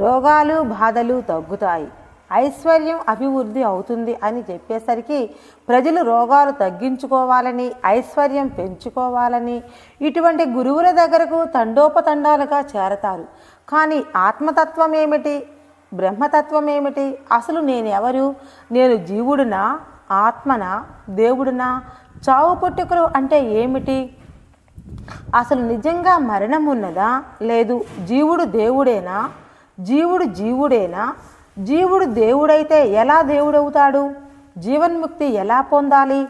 రోగాలు బాధలు తగ్గుతాయి, ఐశ్వర్యం అభివృద్ధి అవుతుంది అని చెప్పేసరికి ప్రజలు రోగాలు తగ్గించుకోవాలని, ఐశ్వర్యం పెంచుకోవాలని ఇటువంటి గురువుల దగ్గరకు తండోపతండాలుగా చేరతారు. కానీ ఆత్మతత్వం ఏమిటి, బ్రహ్మతత్వం ఏమిటి, అసలు నేనెవరు, నేను జీవుడునా, ఆత్మనా, దేవుడునా, చావు పుట్టుకలు అంటే ఏమిటి, అసలు నిజంగా మరణం ఉన్నదా, లేదు జీవుడు దేవుడేనా, జీవుడు జీవుడేనా, జీవుడు దేవుడైతే ఎలా దేవుడవుతాడు, జీవన్ముక్తి ఎలా పొందాలి,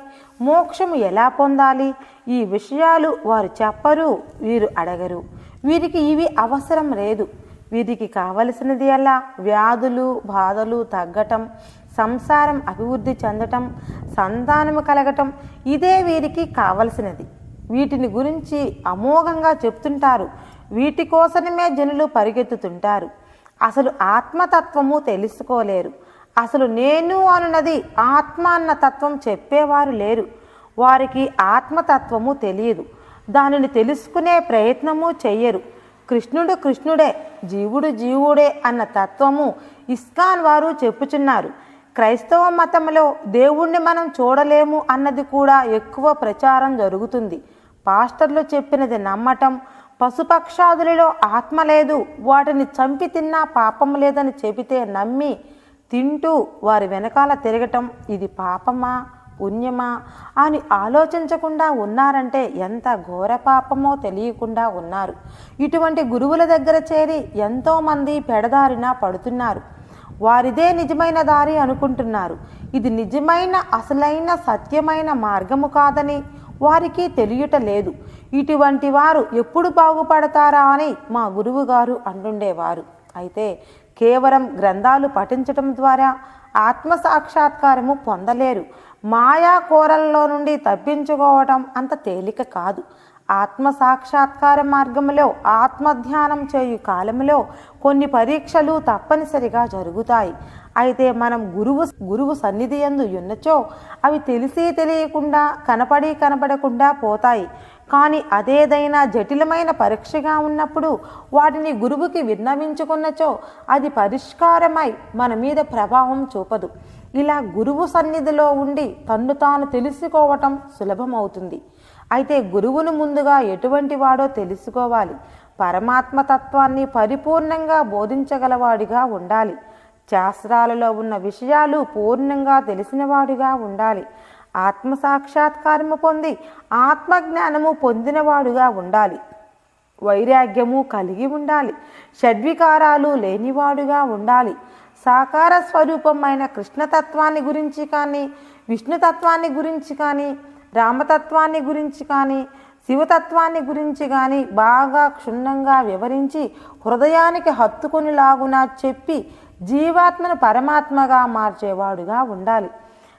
మోక్షము ఎలా పొందాలి, ఈ విషయాలు వారు చెప్పరు, వీరు అడగరు. వీరికి ఇవి అవసరం లేదు. వీరికి కావలసినది ఎలా, వ్యాధులు బాధలు తగ్గటం, సంసారం అభివృద్ధి చెందటం, సంతానము కలగటం, ఇదే వీరికి కావలసినది. వీటిని గురించి అమోఘంగా చెప్తుంటారు. వీటి కోసమే జనులు పరిగెత్తుతుంటారు. అసలు ఆత్మతత్వము తెలుసుకోలేరు. అసలు నేను అనున్నది ఆత్మ అన్న తత్వం చెప్పేవారు లేరు. వారికి ఆత్మతత్వము తెలియదు. దానిని తెలుసుకునే ప్రయత్నము చెయ్యరు. కృష్ణుడు కృష్ణుడే, జీవుడు జీవుడే అన్న తత్వము ఇస్కాన్ వారు చెప్పుచున్నారు. క్రైస్తవ మతంలో దేవుణ్ణి మనం చూడలేము అన్నది కూడా ఎక్కువ ప్రచారం జరుగుతుంది. పాస్టర్లు చెప్పినది నమ్మటం, పశుపక్షాదులలో ఆత్మ లేదు, వాటిని చంపి తిన్నా పాపం లేదని చెబితే నమ్మి తింటూ వారి వెనకాల తిరగటం, ఇది పాపమా పుణ్యమా అని ఆలోచించకుండా ఉన్నారంటే ఎంత ఘోర పాపమో తెలియకుండా ఉన్నారు. ఇటువంటి గురువుల దగ్గర చేరి ఎంతోమంది పెడదారిన పడుతున్నారు. వారిదే నిజమైన దారి అనుకుంటున్నారు. ఇది నిజమైన అసలైన సత్యమైన మార్గము కాదని వారికి తెలియట లేదు. ఇటువంటి వారు ఎప్పుడు బాగుపడతారా అని మా గురువు గారు అంటుండేవారు. అయితే కేవలం గ్రంథాలు పఠించటం ద్వారా ఆత్మ సాక్షాత్కారము పొందలేరు. మాయా కోరల్లో నుండి తప్పించుకోవటం అంత తేలిక కాదు. ఆత్మ సాక్షాత్కార మార్గంలో ఆత్మధ్యానం చేయు కాలంలో కొన్ని పరీక్షలు తప్పనిసరిగా జరుగుతాయి. అయితే మనం గురువు సన్నిధి యందు ఉన్నచో అవి తెలిసి తెలియకుండా కనపడకుండా పోతాయి. కానీ అదేదైనా జటిలమైన పరీక్షగా ఉన్నప్పుడు వాటిని గురువుకి విన్నవించుకున్నచో అది పరిష్కారమై మన మీద ప్రభావం చూపదు. ఇలా గురువు సన్నిధిలో ఉండి తన్ను తాను తెలుసుకోవటం సులభమవుతుంది. అయితే గురువును ముందుగా ఎటువంటి వాడో తెలుసుకోవాలి. పరమాత్మతత్వాన్ని పరిపూర్ణంగా బోధించగలవాడిగా ఉండాలి. శాస్త్రాలలో ఉన్న విషయాలు పూర్ణంగా తెలిసినవాడిగా ఉండాలి. ఆత్మసాక్షాత్కారము పొంది ఆత్మజ్ఞానము పొందినవాడుగా ఉండాలి. వైరాగ్యము కలిగి ఉండాలి. షడ్వికారాలు లేనివాడుగా ఉండాలి. సాకార స్వరూపమైన కృష్ణతత్వాన్ని గురించి కానీ, విష్ణుతత్వాన్ని గురించి కానీ, రామతత్వాన్ని గురించి కానీ, శివతత్వాన్ని గురించి కానీ బాగా క్షుణ్ణంగా వివరించి హృదయానికి హత్తుకునిలాగునా చెప్పి జీవాత్మను పరమాత్మగా మార్చేవాడుగా ఉండాలి.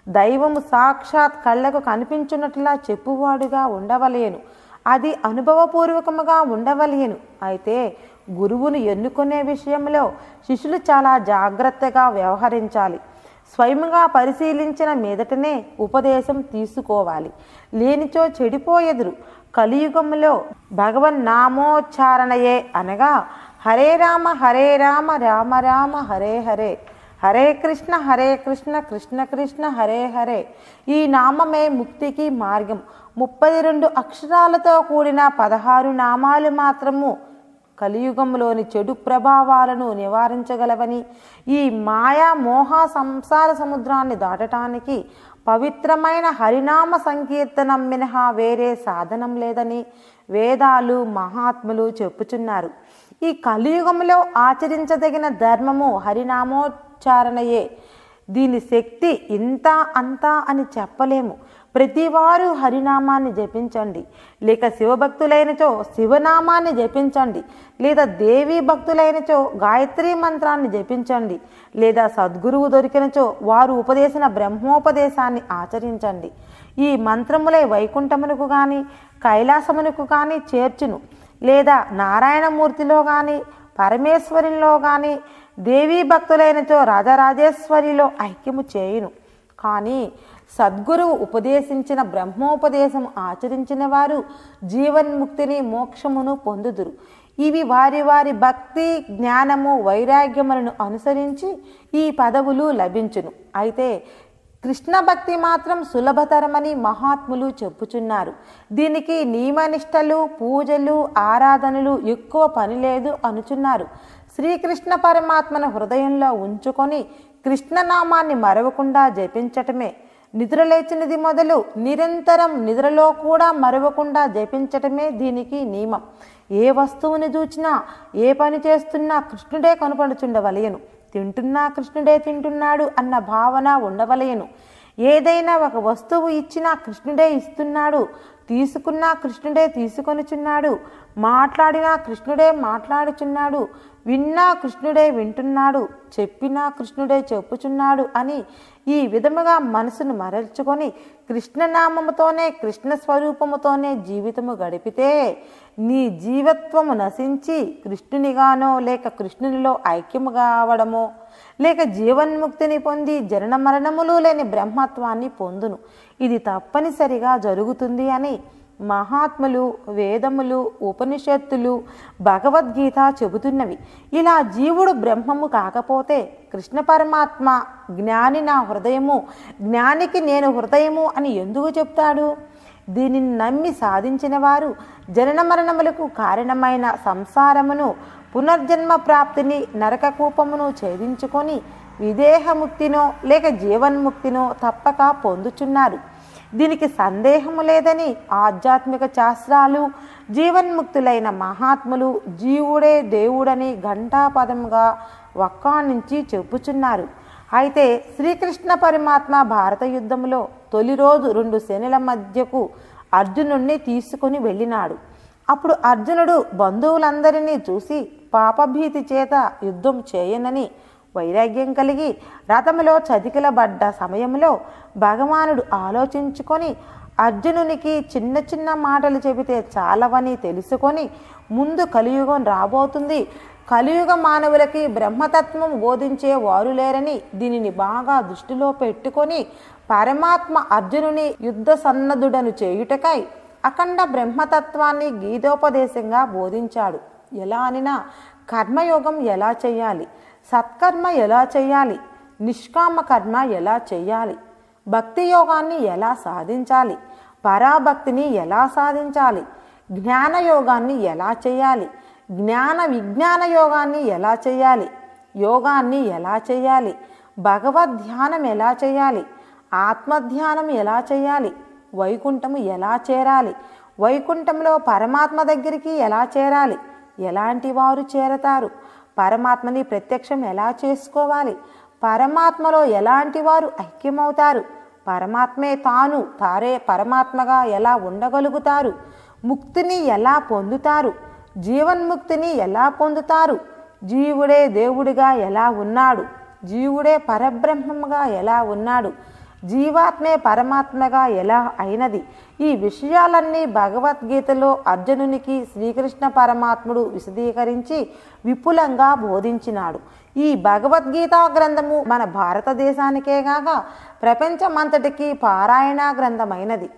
దైవము సాక్షాత్ కళ్ళకు కనిపించున్నట్లా చెప్పువాడుగా ఉండవలేను. అది అనుభవపూర్వకముగా ఉండవలేను. అయితే గురువును ఎన్నుకునే విషయంలో శిష్యులు చాలా జాగ్రత్తగా వ్యవహరించాలి. స్వయంగా పరిశీలించిన మీదటనే ఉపదేశం తీసుకోవాలి. లేనిచో చెడిపోయెదురు. కలియుగంలో భగవన్నామోచ్చారణయే అనగా హరే రామ రామ రామ హరే హరే, హరే కృష్ణ కృష్ణ కృష్ణ హరే హరే. ఈ నామమే ముక్తికి మార్గం. 32 అక్షరాలతో కూడిన 16 నామాలు మాత్రము కలియుగంలోని చెడు ప్రభావాలను నివారించగలవని, ఈ మాయా మోహ సంసార సముద్రాన్ని దాటటానికి పవిత్రమైన హరినామ సంకీర్తనం మినహా వేరే సాధనం లేదని వేదాలు మహాత్ములు చెప్పుచున్నారు. ఈ కలియుగంలో ఆచరించదగిన ధర్మము హరినామోచ్చారణయే. దీని శక్తి ఇంత అంతా అని చెప్పలేము. ప్రతివారు హరినామాన్ని జపించండి, లేక శివభక్తులైనచో శివనామాన్ని జపించండి, లేదా దేవీ భక్తులైనచో గాయత్రీ మంత్రాన్ని జపించండి, లేదా సద్గురువు దొరికినచో వారు ఉపదేశిన బ్రహ్మోపదేశాన్ని ఆచరించండి. ఈ మంత్రములై వైకుంఠమునకు కానీ కైలాసమునకు కానీ చేర్చును, లేదా నారాయణమూర్తిలో కానీ పరమేశ్వరిలో కానీ దేవీ భక్తులైనచో రాజరాజేశ్వరిలో ఐక్యము చేయును. కానీ సద్గురువు ఉపదేశించిన బ్రహ్మోపదేశం ఆచరించిన వారు జీవన్ముక్తిని మోక్షమును పొందుదురు. ఇవి వారి వారి భక్తి, జ్ఞానము, వైరాగ్యములను అనుసరించి ఈ పదవులు లభించును. అయితే కృష్ణ భక్తి మాత్రం సులభతరమని మహాత్ములు చెప్పుచున్నారు. దీనికి నియమనిష్టలు, పూజలు, ఆరాధనలు ఎక్కువ పని లేదు అనుచున్నారు. శ్రీకృష్ణ పరమాత్మను హృదయంలో ఉంచుకొని కృష్ణనామాన్ని మరవకుండా జపించటమే, నిద్రలేచినది మొదలు నిరంతరం నిద్రలో కూడా మరవకుండా జపించటమే దీనికి నియమం. ఏ వస్తువుని చూచినా, ఏ పని చేస్తున్నా కృష్ణుడే కనపడుచుండవలయను. తింటున్నా కృష్ణుడే తింటున్నాడు అన్న భావన ఉండవలయను. ఏదైనా ఒక వస్తువు ఇచ్చినా కృష్ణుడే ఇస్తున్నాడు, తీసుకున్నా కృష్ణుడే తీసుకొనిచున్నాడు, మాట్లాడినా కృష్ణుడే మాట్లాడుచున్నాడు, విన్నా కృష్ణుడే వింటున్నాడు, చెప్పినా కృష్ణుడే చెప్పుచున్నాడు అని ఈ విధముగా మనసును మరల్చుకొని కృష్ణనామముతోనే, కృష్ణ స్వరూపముతోనే జీవితము గడిపితే నీ జీవత్వము నశించి కృష్ణునిగానో లేక కృష్ణునిలో ఐక్యము కావడమో లేక జీవన్ముక్తిని పొంది జనన మరణములు లేని బ్రహ్మత్వాన్ని పొందును. ఇది తప్పనిసరిగా జరుగుతుంది అని మహాత్ములు, వేదములు, ఉపనిషత్తులు, భగవద్గీత చెబుతున్నవి. ఇలా జీవుడు బ్రహ్మము కాకపోతే కృష్ణ పరమాత్మ జ్ఞాని నా హృదయము, జ్ఞానికి నేను హృదయము అని ఎందుకు చెప్తాడు? దీనిని నమ్మి సాధించిన వారు జనన మరణములకు కారణమైన సంసారమును, పునర్జన్మ ప్రాప్తిని, నరకకూపమును ఛేదించుకొని విదేహముక్తినో లేక జీవన్ముక్తినో తప్పక పొందుచున్నారు. దీనికి సందేహము లేదని ఆధ్యాత్మిక శాస్త్రాలు, జీవన్ముక్తులైన మహాత్ములు జీవుడే దేవుడని ఘంటాపదముగా వక్కాణించి చెప్పుచున్నారు. అయితే శ్రీకృష్ణ పరమాత్మ భారత యుద్ధములో తొలి రోజు 2 సేనల మధ్యకు అర్జునుడిని తీసుకుని వెళ్ళినాడు. అప్పుడు అర్జునుడు బంధువులందరినీ చూసి పాపభీతి చేత యుద్ధం చేయనని వైరాగ్యం కలిగి రథములో చతికిలబడ్డ సమయంలో భగవానుడు ఆలోచించుకొని అర్జునునికి చిన్న చిన్న మాటలు చెబితే చాలవని తెలుసుకొని ముందు కలియుగం రాబోతుంది, కలియుగ మానవులకి బ్రహ్మతత్వం బోధించే వారు లేరని దీనిని బాగా దృష్టిలో పెట్టుకొని పరమాత్మ అర్జునుని యుద్ధ సన్నద్ధుడను చేయుటకై అఖండ బ్రహ్మతత్వాన్ని గీతోపదేశంగా బోధించాడు. ఎలా అనినా కర్మయోగం ఎలా చేయాలి, సత్కర్మ ఎలా చేయాలి, నిష్కామ కర్మ ఎలా చేయాలి, భక్తి యోగాన్ని ఎలా సాధించాలి, పరాభక్తిని ఎలా సాధించాలి, జ్ఞానయోగాన్ని ఎలా చేయాలి, జ్ఞాన విజ్ఞాన యోగాన్ని ఎలా చేయాలి, యోగాన్ని ఎలా చేయాలి, భగవద్ధ్యానం ఎలా చేయాలి, ఆత్మధ్యానం ఎలా చేయాలి, వైకుంఠము ఎలా చేరాలి, వైకుంఠంలో పరమాత్మ దగ్గరికి ఎలా చేరాలి, ఎలాంటి వారు చేరతారు, పరమాత్మని ప్రత్యక్షం ఎలా చేసుకోవాలి, పరమాత్మలో ఎలాంటి వారు ఐక్యమవుతారు, పరమాత్మే తారే పరమాత్మగా ఎలా ఉండగలుగుతారు, ముక్తిని ఎలా పొందుతారు, జీవన్ముక్తిని ఎలా పొందుతారు, జీవుడే దేవుడిగా ఎలా ఉన్నాడు, జీవుడే పరబ్రహ్మముగా ఎలా ఉన్నాడు, జీవాత్మే పరమాత్మగా ఎలా అయినది, ఈ విషయాలన్నీ భగవద్గీతలో అర్జునునికి శ్రీకృష్ణ పరమాత్ముడు విశదీకరించి విపులంగా బోధించినాడు. ఈ భగవద్గీతా గ్రంథము మన భారతదేశానికే కాక ప్రపంచమంతటికీ పారాయణ గ్రంథమైనది.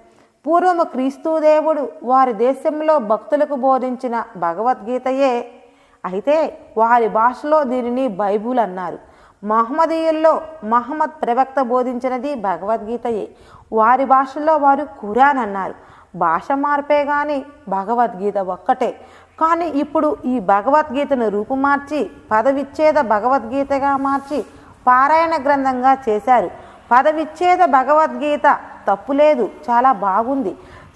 పూర్వము క్రీస్తుదేవుడు వారి దేశంలో భక్తులకు బోధించిన భగవద్గీతయే అయితే వారి భాషలో దీనిని బైబుల్ అన్నారు. మహమ్మదీయుల్లో మహమ్మద్ ప్రవక్త బోధించినది భగవద్గీతయే, వారి భాషలో వారు ఖురాన్ అన్నారు. భాష మార్పే కానీ భగవద్గీత ఒక్కటే. కానీ ఇప్పుడు ఈ భగవద్గీతను రూపుమార్చి పదవిచ్ఛేద భగవద్గీతగా మార్చి పారాయణ గ్రంథంగా చేశారు. పదవిచ్ఛేద భగవద్గీత తప్పులేదు, చాలా బాగుంది.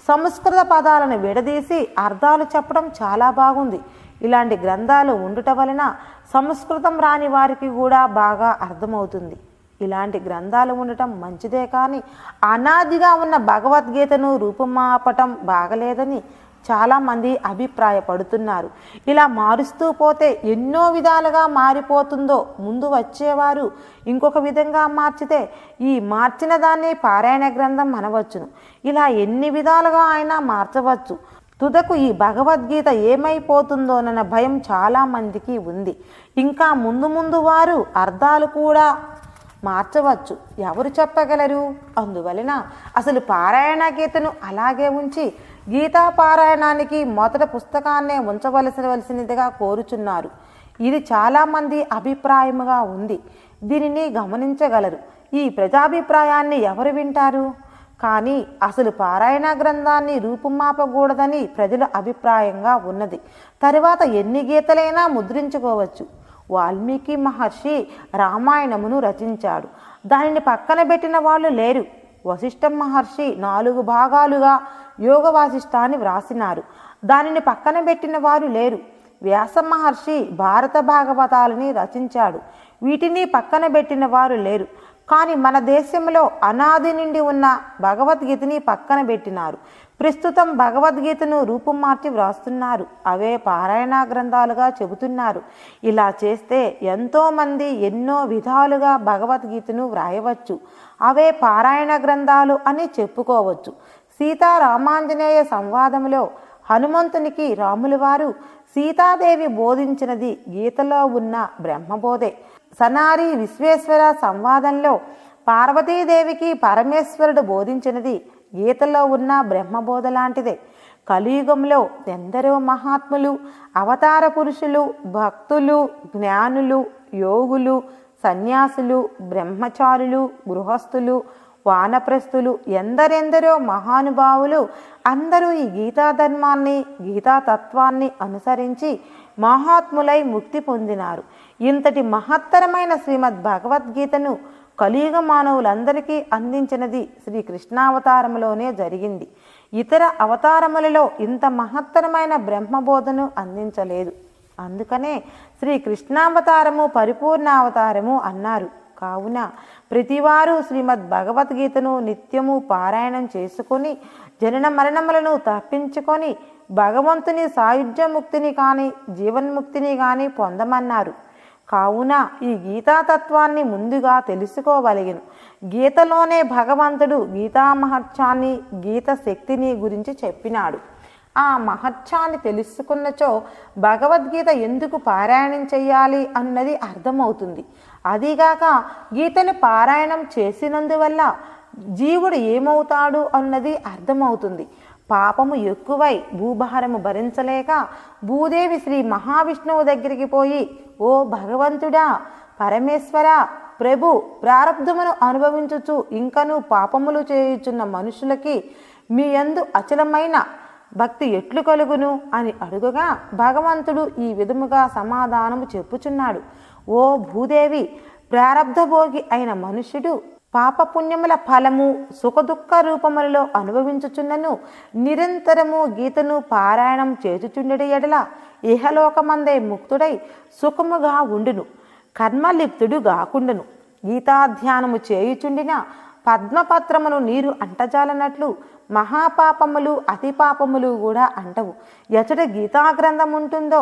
సంస్కృత పదాలను విడదీసి అర్థాలు చెప్పడం చాలా బాగుంది. ఇలాంటి గ్రంథాలు ఉండుట వలన సంస్కృతం రాని వారికి కూడా బాగా అర్థమవుతుంది. ఇలాంటి గ్రంథాలు ఉండటం మంచిదే, కానీ అనాదిగా ఉన్న భగవద్గీతను రూపుమాపటం బాగలేదని చాలామంది అభిప్రాయపడుతున్నారు. ఇలా మారుస్తూ పోతే ఎన్నో విధాలుగా మారిపోతుందో, ముందు వచ్చేవారు ఇంకొక విధంగా మార్చితే ఈ మార్చిన దాన్ని పారాయణ గ్రంథం అనవచ్చును. ఇలా ఎన్ని విధాలుగా అయినా మార్చవచ్చు. తుదకు ఈ భగవద్గీత ఏమైపోతుందోనన్న భయం చాలామందికి ఉంది. ఇంకా ముందు ముందు వారు అర్థాలు కూడా మార్చవచ్చు, ఎవరు చెప్పగలరు? అందువలన అసలు పారాయణ గీతను అలాగే ఉంచి గీతాపారాయణానికి మొదట పుస్తకాన్నే ఉంచవలసినదిగా కోరుచున్నారు. ఇది చాలామంది అభిప్రాయముగా ఉంది. దీనిని గమనించగలరు. ఈ ప్రజాభిప్రాయాన్ని ఎవరు వింటారు? కానీ అసలు పారాయణ గ్రంథాన్ని రూపుమాపకూడదని ప్రజల అభిప్రాయంగా ఉన్నది. తరువాత ఎన్ని గీతలైనా ముద్రించుకోవచ్చు. వాల్మీకి మహర్షి రామాయణమును రచించాడు. దానిని పక్కన పెట్టిన వాళ్ళు లేరు. వశిష్ఠ మహర్షి 4 భాగాలుగా యోగ వాసిష్ఠాన్ని వ్రాసినారు. దానిని పక్కన పెట్టిన వారు లేరు. వ్యాస మహర్షి భారత భాగవతాలని రచించాడు. వీటిని పక్కన పెట్టిన వారు లేరు. కానీ మన దేశంలో అనాది నుండి ఉన్న భగవద్గీతని పక్కన పెట్టినారు. ప్రస్తుతం భగవద్గీతను రూపం మార్చి వ్రాస్తున్నారు. అవే పారాయణ గ్రంథాలుగా చెబుతున్నారు. ఇలా చేస్తే ఎంతోమంది ఎన్నో విధాలుగా భగవద్గీతను వ్రాయవచ్చు. అవే పారాయణ గ్రంథాలు అని చెప్పుకోవచ్చు. సీతారామాంజనేయ సంవాదంలో హనుమంతునికి రాముల వారు సీతాదేవి బోధించినది గీతలో ఉన్న బ్రహ్మబోధే. సనారి విశ్వేశ్వర సంవాదంలో పార్వతీదేవికి పరమేశ్వరుడు బోధించినది గీతలో ఉన్న బ్రహ్మబోధ లాంటిదే. కలియుగంలో ఎందరో మహాత్ములు, అవతార పురుషులు, భక్తులు, జ్ఞానులు, యోగులు, సన్యాసులు, బ్రహ్మచారులు, గృహస్థులు, వానప్రస్థులు, ఎందరెందరో మహానుభావులు అందరూ ఈ గీతాధర్మాన్ని, గీతాతత్వాన్ని అనుసరించి మహాత్ములై ముక్తి పొందినారు. ఇంతటి మహత్తరమైన శ్రీమద్ భగవద్గీతను కలియుగ మానవులందరికీ అందించినది శ్రీకృష్ణావతారంలోనే జరిగింది. ఇతర అవతారములలో ఇంత మహత్తరమైన బ్రహ్మబోధను అందించలేదు. అందుకనే శ్రీకృష్ణావతారము పరిపూర్ణావతారము అన్నారు. కావున ప్రతివారు శ్రీమద్ భగవద్గీతను నిత్యము పారాయణం చేసుకొని జనన మరణములను తప్పించుకొని భగవంతుని సాయుధ్యముక్తిని కానీ జీవన్ముక్తిని కానీ పొందమన్నారు. కావున ఈ గీతాతత్వాన్ని ముందుగా తెలుసుకోవలెను. గీతలోనే భగవంతుడు గీతా మహత్యాన్ని, గీత శక్తిని గురించి చెప్పినాడు. ఆ మహత్యాన్ని తెలుసుకున్నచో భగవద్గీత ఎందుకు పారాయణం చెయ్యాలి అన్నది అర్థమవుతుంది. అదిగాక గీతను పారాయణం చేసినందువల్ల జీవుడు ఏమవుతాడు అన్నది అర్థమవుతుంది. పాపము ఎక్కువై భూభారము భరించలేక భూదేవి శ్రీ మహావిష్ణువు దగ్గరికి పోయి, ఓ భగవంతుడా, పరమేశ్వర, ప్రభు, ప్రారబ్ధమును అనుభవించుచు ఇంకను పాపములు చేయుచున్న మనుషులకి మీ యందు అచలమైన భక్తి ఎట్లు కలుగును అని అడుగగా భగవంతుడు ఈ విధముగా సమాధానము చెప్పుచున్నాడు. ఓ భూదేవి, ప్రారబ్ధభోగి అయిన మనుష్యుడు పాపపుణ్యముల ఫలము సుఖదుఖ రూపములలో అనుభవించుచున్నను నిరంతరము గీతను పారాయణం చేచుచుండెడి ఎడల ఇహలోకమందే ముక్తుడై సుఖముగా ఉండును, కర్మలిప్తుడు గాకుండును. గీతాధ్యానము చేయుచుండిన పద్మపత్రమును నీరు అంటజాలనట్లు మహాపాపములు అతి పాపములు కూడా అంటవు. ఎచట గీతాగ్రంథం ఉంటుందో,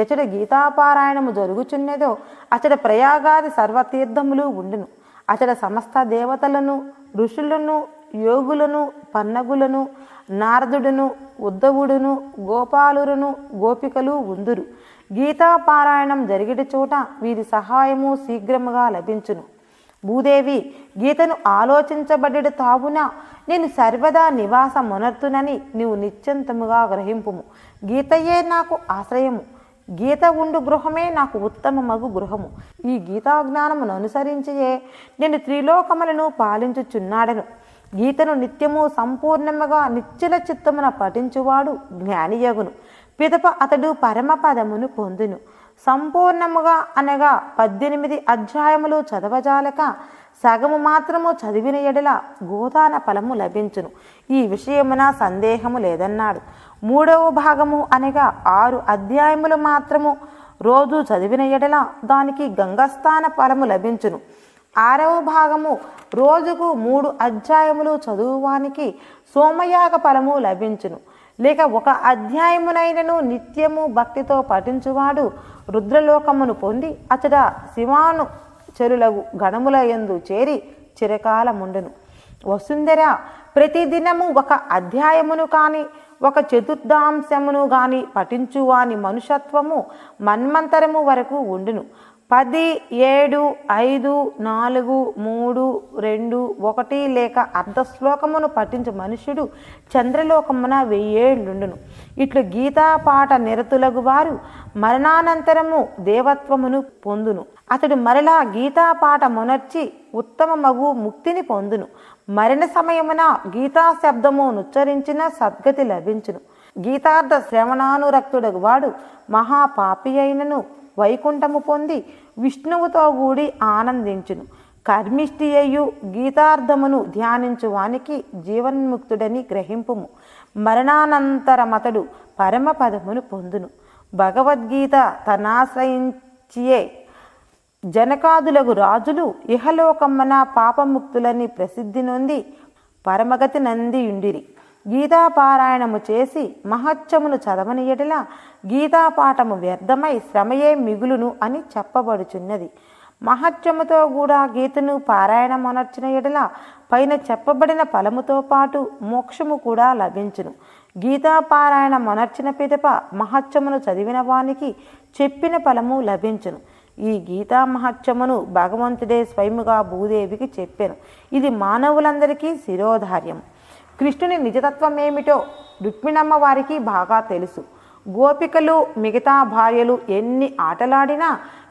ఎచట గీతాపారాయణము జరుగుచున్నదో అచట ప్రయాగాది సర్వతీర్థములు ఉండును. అచట సమస్త దేవతలను, ఋషులను, యోగులను, పన్నగులను, నారదుడును, ఉద్ధవుడును, గోపాలురును, గోపికలు ఉందురు. గీతాపారాయణం జరిగిన చోట వీరి సహాయము శీఘ్రముగా లభించును. భూదేవి, గీతను ఆలోచించబడెడు తావున నేను సర్వదా నివాసమునర్తునని నీవు నిశ్చింతముగా గ్రహింపుము. గీతయే నాకు ఆశ్రయము, గీత ఉండు గృహమే నాకు ఉత్తమమగు గృహము. ఈ గీతాజ్ఞానమును అనుసరించియే నేను త్రిలోకములను పాలించుచున్నాడను. గీతను నిత్యము సంపూర్ణముగా నిశ్చల చిత్తమున పఠించువాడు జ్ఞానియగును. పిదప అతడు పరమపదమును పొందును. సంపూర్ణముగా అనగా 18 అధ్యాయములు చదవజాలక సగము మాత్రము చదివిన ఎడల గోదాన ఫలము లభించును. ఈ విషయమున సందేహము లేదన్నాడు. 3వ భాగము అనగా 6 అధ్యాయములు మాత్రము రోజు చదివిన ఎడల దానికి గంగస్థాన ఫలము లభించును. 6వ భాగము రోజుకు 3 అధ్యాయములు చదువువానికి సోమయాగ ఫలము లభించును. లేక 1 అధ్యాయమునైనను నిత్యము భక్తితో పఠించువాడు రుద్రలోకమును పొంది అచట శివాను చెరులగు గణముల యందు చేరి చిరకాలముండును. వసుంధర, ప్రతిదినము 1 అధ్యాయమును కాని 1 చతుర్థాంశమును గాని పఠించువాని మనుషత్వము మన్మంతరము వరకు ఉండును. 10, 7, 5, 4, 3, 2, 1 లేక అర్ధ శ్లోకమును పఠించు మనుష్యుడు చంద్రలోకమున 1000 ఏళ్లుండును. ఇట్లు గీతాపాఠ నిరతులగు వారు మరణానంతరము దేవత్వమును పొందును. అతడు మరలా గీతాపాఠ మొనర్చి ఉత్తమ మగు ముక్తిని పొందును. మరణ సమయమున గీతా శబ్దము నుచ్చరించిన సద్గతి లభించును. గీతార్థ శ్రవణానురక్తుడగు వాడు మహాపాపి అయినను వైకుంఠము పొంది విష్ణువుతో కూడి ఆనందించును. కర్మిష్టి అయ్యు గీతార్థమును ధ్యానించు వానికి జీవన్ముక్తుడని గ్రహింపుము. మరణానంతరమతడు పరమపదమును పొందును. భగవద్గీత తనాశ్రయించియే జనకాదులగు రాజులు ఇహలోకమ్మన పాపముక్తులని ప్రసిద్ధి నొంది పరమగతి నందియుండిరి. గీతాపారాయణము చేసి మహత్యమును చదవని ఎడల గీతాపాఠము వ్యర్థమై శ్రమయే మిగులును అని చెప్పబడుచున్నది. మహత్యముతో కూడా గీతను పారాయణమనర్చిన ఎడల పైన చెప్పబడిన ఫలముతో పాటు మోక్షము కూడా లభించును. గీతాపారాయణ మనర్చిన పిదప మహత్యమును చదివిన వానికి చెప్పిన ఫలము లభించును. ఈ గీతా మహత్యమును భగవంతుడే స్వయముగా భూదేవికి చెప్పాను. ఇది మానవులందరికీ శిరోధార్యం. కృష్ణుని నిజతత్వం ఏమిటో రుక్మిణమ్మ వారికి బాగా తెలుసు. గోపికలు మిగతా భార్యలు ఎన్ని ఆటలాడినా,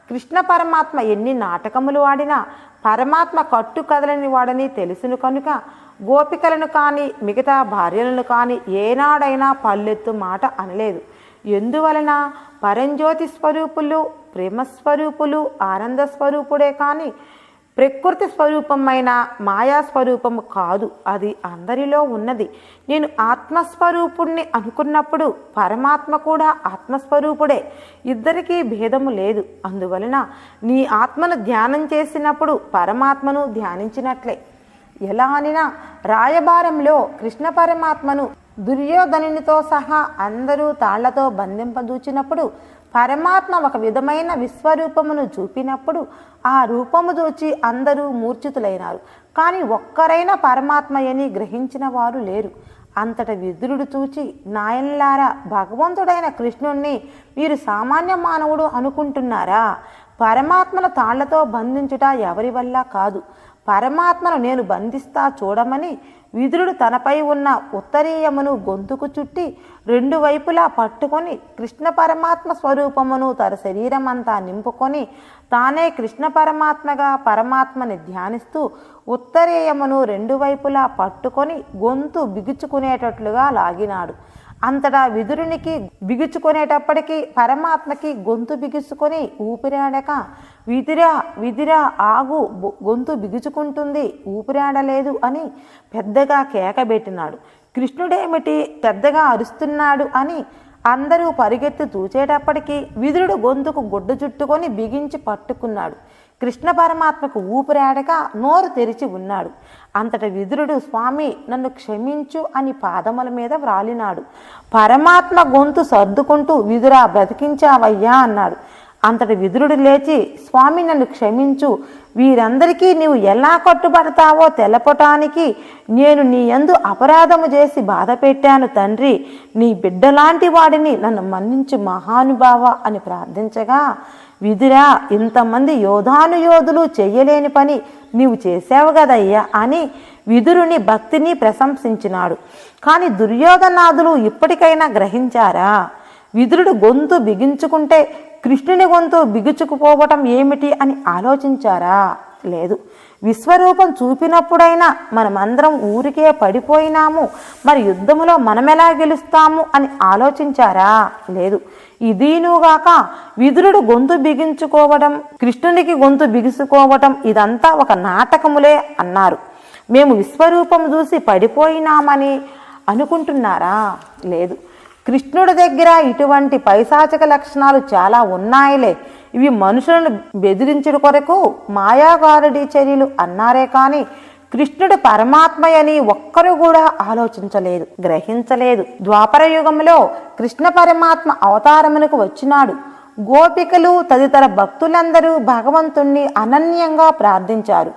కృష్ణ పరమాత్మ ఎన్ని నాటకములు ఆడినా పరమాత్మ కట్టు కదలని వాడని తెలుసును కనుక గోపికలను కానీ మిగతా భార్యలను కానీ ఏనాడైనా పల్లెత్తు మాట అనలేదు. ఎందువలన? పరంజ్యోతి స్వరూపులు, ప్రేమస్వరూపులు, ఆనంద స్వరూపుడే కానీ ప్రకృతి స్వరూపమైన మాయాస్వరూపము కాదు. అది అందరిలో ఉన్నది. నేను ఆత్మస్వరూపుణ్ణి అనుకున్నప్పుడు పరమాత్మ కూడా ఆత్మస్వరూపుడే. ఇద్దరికీ భేదము లేదు. అందువలన నీ ఆత్మను ధ్యానం చేసినప్పుడు పరమాత్మను ధ్యానించినట్లే. ఎలా అనినా రాయబారంలో కృష్ణ పరమాత్మను దుర్యోధనునితో సహా అందరూ తాళ్లతో బంధింపదూచినప్పుడు పరమాత్మ ఒక విధమైన విశ్వరూపమును చూపినప్పుడు ఆ రూపము చూచి అందరూ మూర్ఛితులైనారు. కానీ ఒక్కరైనా పరమాత్మయని గ్రహించిన వారు లేరు. అంతట విదురుడు చూచి, నాయనలారా, భగవంతుడైన కృష్ణుణ్ణి మీరు సామాన్య మానవుడు అనుకుంటున్నారా? పరమాత్మను తాళ్లతో బంధించుట ఎవరి వల్ల కాదు. పరమాత్మను నేను బంధిస్తా చూడమని విదురుడు తనపై ఉన్న ఉత్తరీయమును గొంతుకు చుట్టి 2 వైపులా పట్టుకొని కృష్ణ పరమాత్మ స్వరూపమును తన శరీరమంతా నింపుకొని తానే కృష్ణ పరమాత్మగా పరమాత్మని ధ్యానిస్తూ ఉత్తరీయమును 2 వైపులా పట్టుకొని గొంతు బిగుచుకునేటట్లుగా లాగినాడు. అంతటా విదురునికి బిగుచుకునేటప్పటికీ పరమాత్మకి గొంతు బిగుచుకొని ఊపిరాడక, విదిరా విదిరా ఆగు, గొంతు బిగుచుకుంటుంది, ఊపిరాడలేదు అని పెద్దగా కేకబెట్టినాడు. కృష్ణుడేమిటి పెద్దగా అరుస్తున్నాడు అని అందరూ పరిగెత్తి చూచేటప్పటికీ విదురుడు గొంతుకు గుడ్డ చుట్టుకొని బిగించి పట్టుకున్నాడు. కృష్ణ పరమాత్మకు ఊపిరాడక నోరు తెరిచి ఉన్నాడు. అంతట విదురుడు, స్వామి నన్ను క్షమించు అని పాదముల మీద వ్రాలినాడు. పరమాత్మ గొంతు సర్దుకుంటూ, విదురా బ్రతికించావయ్యా అన్నాడు. అంతటి విదురుడు లేచి, స్వామి నన్ను క్షమించు, వీరందరికీ నీవు ఎలా కట్టుబడతావో తెలపటానికి నేను నీ యందు అపరాధము చేసి బాధ పెట్టాను తండ్రి, నీ బిడ్డలాంటి వాడిని నన్ను మన్నించు మహానుభావ అని ప్రార్థించగా, విదురా ఇంతమంది యోధానుయోధులు చెయ్యలేని పని నీవు చేసావు కదయ్యా అని విదురుని భక్తిని ప్రశంసించినాడు. కానీ దుర్యోధనాదులు ఇప్పటికైనా గ్రహించారా? విదురుడు గొంతు బిగించుకుంటే కృష్ణుని గొంతు బిగుచుకుపోవటం ఏమిటి అని ఆలోచించారా? లేదు. విశ్వరూపం చూపినప్పుడైనా మనమందరం ఊరికే పడిపోయినాము, మరి యుద్ధములో మనమెలా గెలుస్తాము అని ఆలోచించారా? లేదు. ఇదీనుగాక విదురుడు గొంతు బిగించుకోవడం, కృష్ణునికి గొంతు బిగుసుకోవటం ఇదంతా ఒక నాటకములే అన్నారు. మేము విశ్వరూపం చూసి పడిపోయినామని అనుకుంటున్నారా? లేదు. కృష్ణుడి దగ్గర ఇటువంటి పైశాచిక లక్షణాలు చాలా ఉన్నాయిలే. ఇవి మనుషులను బెదిరించుడు కొరకు మాయాగారుడి చర్యలు అన్నారే కానీ కృష్ణుడు పరమాత్మయని ఒక్కరు కూడా ఆలోచించలేదు, గ్రహించలేదు. ద్వాపర యుగంలో కృష్ణ పరమాత్మ అవతారమునకు వచ్చినాడు. గోపికలు తదితర భక్తులందరూ భగవంతుణ్ణి అనన్యంగా ప్రార్థించారు.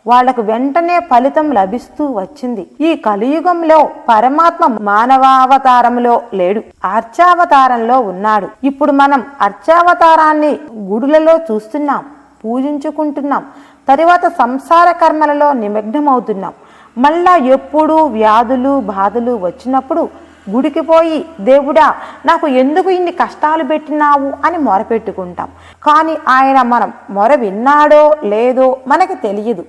వాళ్లకు వెంటనే ఫలితం లభిస్తూ వచ్చింది. ఈ కలియుగంలో పరమాత్మ మానవావతారంలో లేడు, అర్చావతారంలో ఉన్నాడు. ఇప్పుడు మనం అర్చావతారాన్ని గుడులలో చూస్తున్నాం, పూజించుకుంటున్నాం. తరువాత సంసార కర్మలలో నిమగ్నమవుతున్నాం. మళ్ళా ఎప్పుడు వ్యాధులు బాధలు వచ్చినప్పుడు గుడికి పోయి దేవుడా నాకు ఎందుకు ఇన్ని కష్టాలు పెట్టినావు అని మొరపెట్టుకుంటాం. కానీ ఆయన మనం మొర విన్నాడో లేదో మనకు తెలియదు.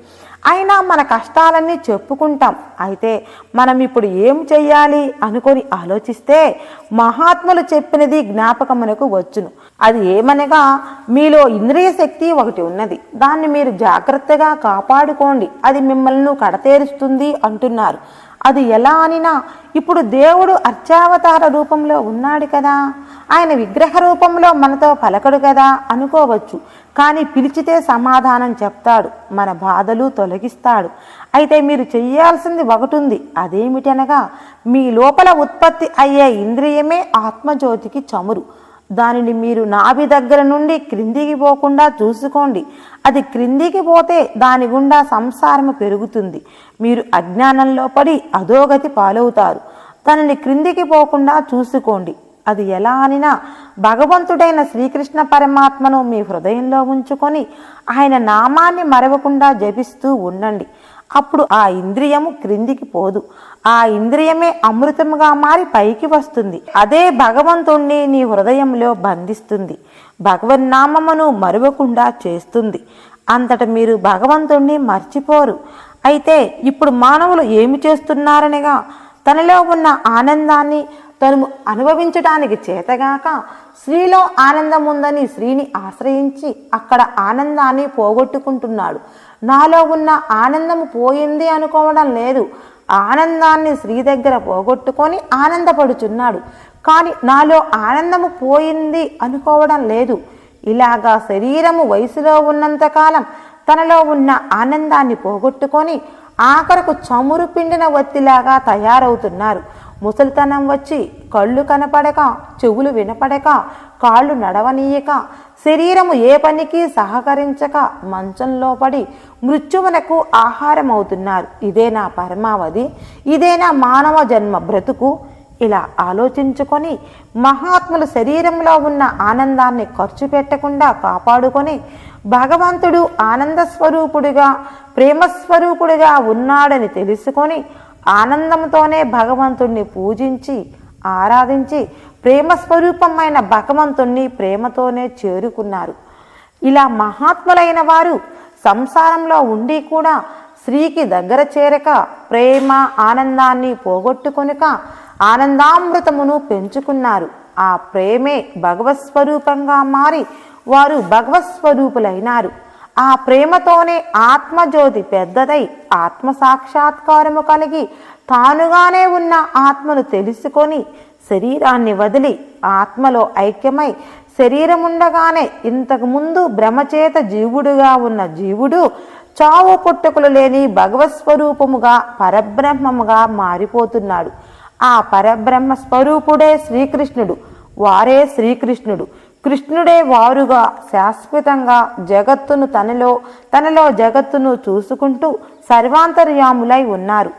అయినా మన కష్టాలన్నీ చెప్పుకుంటాం. అయితే మనం ఇప్పుడు ఏం చెయ్యాలి అనుకొని ఆలోచిస్తే మహాత్ములు చెప్పినది జ్ఞాపకమునకు వచ్చును. అది ఏమనగా, మీలో ఇంద్రియ శక్తి ఒకటి ఉన్నది, దాన్ని మీరు జాగ్రత్తగా కాపాడుకోండి, అది మిమ్మల్ని కడతేరుస్తుంది అంటున్నారు. అది ఎలా అనినా, ఇప్పుడు దేవుడు అర్చావతార రూపంలో ఉన్నాడు కదా, ఆయన విగ్రహ రూపంలో మనతో పలకడు కదా అనుకోవచ్చు. కానీ పిలిచితే సమాధానం చెప్తాడు, మన బాధలు తొలగిస్తాడు. అయితే మీరు చెయ్యాల్సింది ఒకటి ఉంది. అదేమిటనగా, మీ లోపల ఉత్పత్తి అయ్యే ఇంద్రియమే ఆత్మజ్యోతికి చమురు. దానిని మీరు నాభి దగ్గర నుండి క్రిందికి పోకుండా చూసుకోండి. అది క్రిందికి పోతే దాని గుండా సంసారము పెరుగుతుంది. మీరు అజ్ఞానంలో పడి అధోగతి పాలవుతారు. దానిని క్రిందికి పోకుండా చూసుకోండి. అది ఎలా అనినా, భగవంతుడైన శ్రీకృష్ణ పరమాత్మను మీ హృదయంలో ఉంచుకొని ఆయన నామాన్ని మరవకుండా జపిస్తూ ఉండండి. అప్పుడు ఆ ఇంద్రియము క్రిందికి పోదు. ఆ ఇంద్రియమే అమృతముగా మారి పైకి వస్తుంది. అదే భగవంతుణ్ణి నీ హృదయంలో బంధిస్తుంది, భగవన్నామమును మరువకుండా చేస్తుంది. అంతట మీరు భగవంతుణ్ణి మర్చిపోరు. అయితే ఇప్పుడు మానవులు ఏమి చేస్తున్నారనగా, తనలో ఉన్న ఆనందాన్ని తను అనుభవించడానికి చేతగాక స్త్రీలో ఆనందం ఉందని స్త్రీని ఆశ్రయించి అక్కడ ఆనందాన్ని పోగొట్టుకుంటున్నాడు. నాలో ఉన్న ఆనందము పోయింది అనుకోవడం లేదు. ఆనందాన్ని స్త్రీ దగ్గర పోగొట్టుకొని ఆనందపడుచున్నాడు. కానీ నాలో ఆనందము పోయింది అనుకోవడం లేదు. ఇలాగా శరీరము వయసులో ఉన్నంతకాలం తనలో ఉన్న ఆనందాన్ని పోగొట్టుకొని ఆఖరకు చమురు పిండిన వత్తిలాగా తయారవుతున్నారు. ముసలితనం వచ్చి కళ్ళు కనపడక, చెవులు వినపడక, కాళ్ళు నడవనీయక, శరీరము ఏ పనికి సహకరించక మంచంలో పడి మృత్యువునకు ఆహారం అవుతున్నారు. ఇదేనా పరమావధి? ఇదేనా మానవ జన్మ బ్రతుకు? ఇలా ఆలోచించుకొని మహాత్ములు శరీరంలో ఉన్న ఆనందాన్ని ఖర్చు పెట్టకుండా కాపాడుకొని భగవంతుడు ఆనంద స్వరూపుడిగా ప్రేమస్వరూపుడిగా ఉన్నాడని తెలుసుకొని ఆనందంతోనే భగవంతుణ్ణి పూజించి ఆరాధించి ప్రేమస్వరూపమైన భగవంతుణ్ణి ప్రేమతోనే చేరుకున్నారు. ఇలా మహాత్ములైన వారు సంసారంలో ఉండి కూడా స్త్రీకి దగ్గర చేరక ప్రేమ ఆనందాన్ని పోగొట్టుకొనుక ఆనందామృతమును పెంచుకున్నారు. ఆ ప్రేమే భగవత్స్వరూపంగా మారి వారు భగవత్స్వరూపులైనారు. ఆ ప్రేమతోనే ఆత్మజ్యోతి పెద్దదై ఆత్మ సాక్షాత్కారము కలిగి తానుగానే ఉన్న ఆత్మను తెలుసుకొని శరీరాన్ని వదిలి ఆత్మలో ఐక్యమై శరీరముండగానే ఇంతకుముందు భ్రమచేత జీవుడుగా ఉన్న జీవుడు చావు పుట్టుకలు లేని భగవత్స్వరూపముగా పరబ్రహ్మముగా మారిపోతున్నాడు. ఆ పరబ్రహ్మ స్వరూపుడే శ్రీకృష్ణుడు. వారే శ్రీకృష్ణుడు. కృష్ణుడే వారుగా శాశ్వతంగా జగత్తును తనలో జగత్తును చూసుకుంటూ సర్వాంతర్యాములై ఉన్నారు.